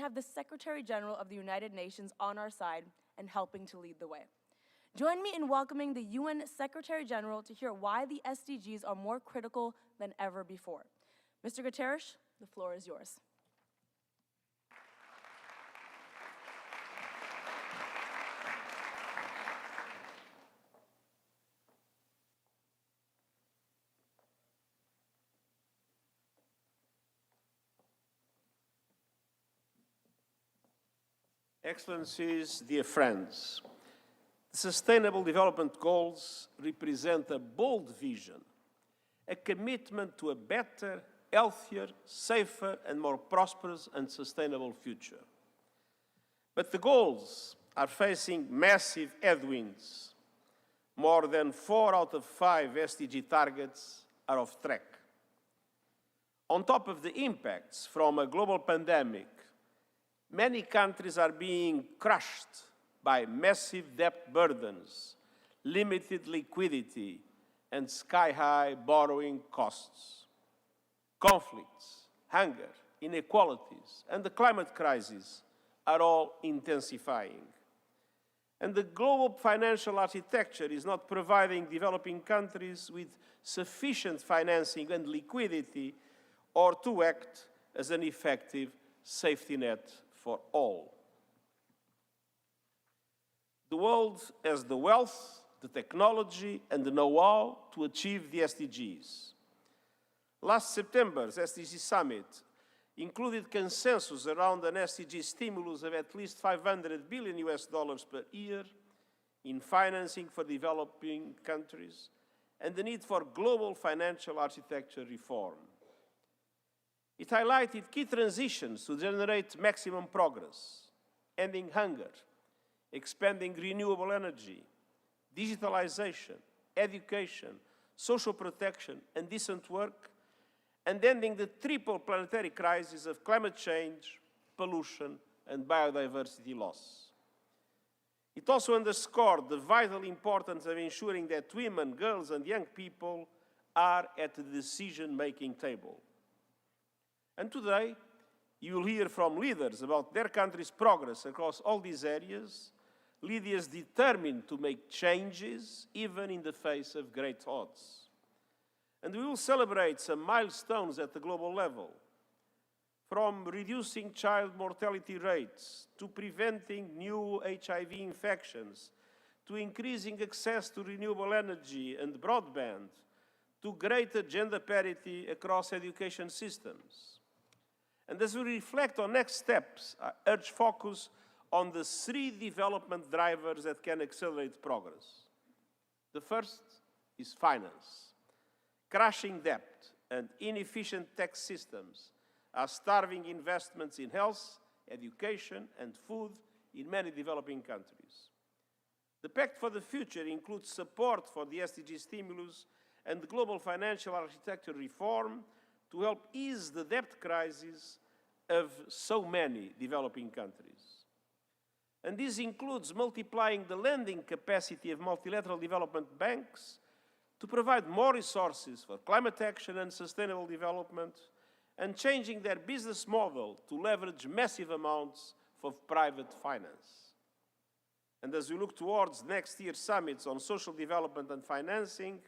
have the Secretary General of the United Nations on our side and helping to lead the way. Join me in welcoming the UN Secretary General to hear why the SDGs are more critical than ever before. Mr. Guterres, the floor is yours. Excellencies, dear friends, the Sustainable Development Goals represent a bold vision, a commitment to a better, healthier, safer, and more prosperous and sustainable future. But the goals are facing massive headwinds. More than 4 out of 5 SDG targets are off track. On top of the impacts from a global pandemic, many countries are being crushed by massive debt burdens, limited liquidity, and sky-high borrowing costs. Conflicts, hunger, inequalities, and the climate crisis are all intensifying. And the global financial architecture is not providing developing countries with sufficient financing and liquidity or to act as an effective safety net for all. The world has the wealth, the technology, and the know-how to achieve the SDGs. Last September's SDG Summit included consensus around an SDG stimulus of at least $500 billion per year in financing for developing countries and the need for global financial architecture reform. It highlighted key transitions to generate maximum progress, ending hunger, expanding renewable energy, digitalization, education, social protection, and decent work, and ending the triple planetary crisis of climate change, pollution, and biodiversity loss. It also underscored the vital importance of ensuring that women, girls, and young people are at the decision-making table. And today, you will hear from leaders about their country's progress across all these areas, leaders determined to make changes even in the face of great odds. And we will celebrate some milestones at the global level, from reducing child mortality rates, to preventing new HIV infections, to increasing access to renewable energy and broadband, to greater gender parity across education systems. And as we reflect on next steps, I urge focus on the 3 development drivers that can accelerate progress. The first is finance. Crashing debt and inefficient tax systems are starving investments in health, education, and food in many developing countries. The Pact for the Future includes support for the SDG stimulus and global financial architecture reform to help ease the debt crisis of so many developing countries. And this includes multiplying the lending capacity of multilateral development banks to provide more resources for climate action and sustainable development, and changing their business model to leverage massive amounts of private finance. And as we look towards next year's summits on social development and financing,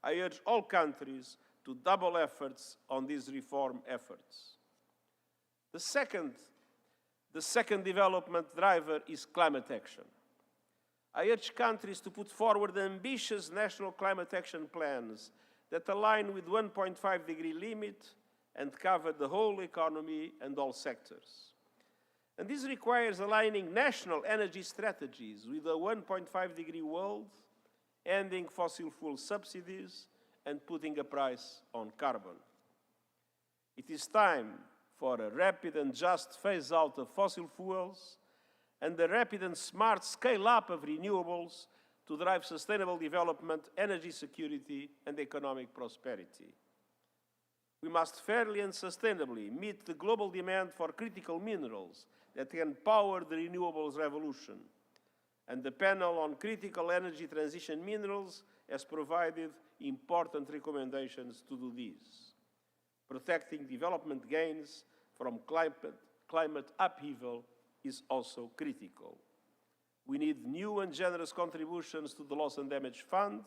I urge all countries to double efforts on these reform efforts. The second development driver is climate action. I urge countries to put forward ambitious national climate action plans that align with 1.5-degree limit and cover the whole economy and all sectors. And this requires aligning national energy strategies with a 1.5-degree world, ending fossil fuel subsidies, and putting a price on carbon. It is time for a rapid and just phase-out of fossil fuels and the rapid and smart scale-up of renewables to drive sustainable development, energy security, and economic prosperity. We must fairly and sustainably meet the global demand for critical minerals that can power the renewables revolution. And the panel on critical energy transition minerals has provided important recommendations to do this. Protecting development gains from climate upheaval is also critical. We need new and generous contributions to the Loss and Damage Fund,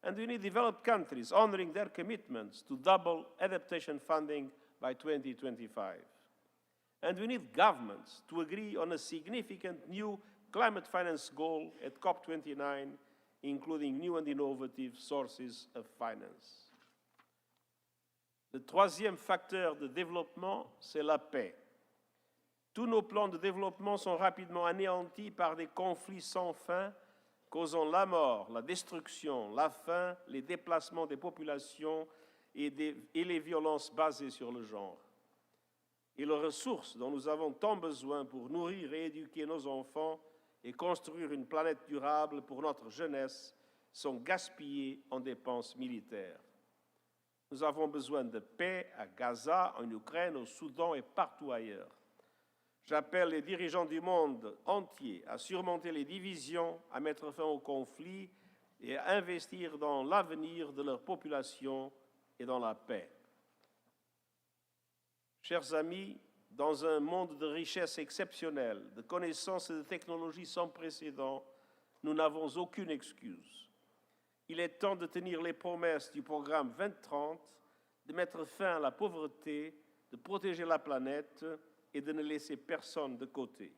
and we need developed countries honoring their commitments to double adaptation funding by 2025. And we need governments to agree on a significant new climate finance goal at COP29, including new and innovative sources of finance. Le troisième facteur de développement, c'est la paix. Tous nos plans de développement sont rapidement anéantis par des conflits sans fin, causant la mort, la destruction, la faim, les déplacements des populations et les violences basées sur le genre. Et les ressources dont nous avons tant besoin pour nourrir et éduquer nos enfants et construire une planète durable pour notre jeunesse sont gaspillées en dépenses militaires. Nous avons besoin de paix à Gaza, en Ukraine, au Soudan et partout ailleurs. J'appelle les dirigeants du monde entier à surmonter les divisions, à mettre fin aux conflits et à investir dans l'avenir de leur population et dans la paix. Chers amis, dans un monde de richesses exceptionnelles, de connaissances et de technologies sans précédent, nous n'avons aucune excuse. Il est temps de tenir les promesses du programme 2030, de mettre fin à la pauvreté, de protéger la planète et de ne laisser personne de côté.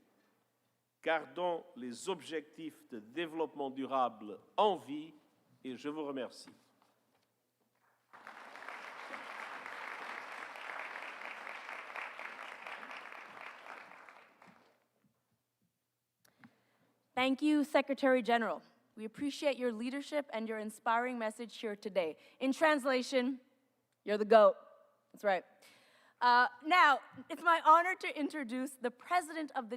Gardons les objectifs de développement durable en vie et je vous remercie. Thank you, Secretary General. We appreciate your leadership and your inspiring message here today. In translation, you're the GOAT. That's right. Now, it's my honor to introduce the President of the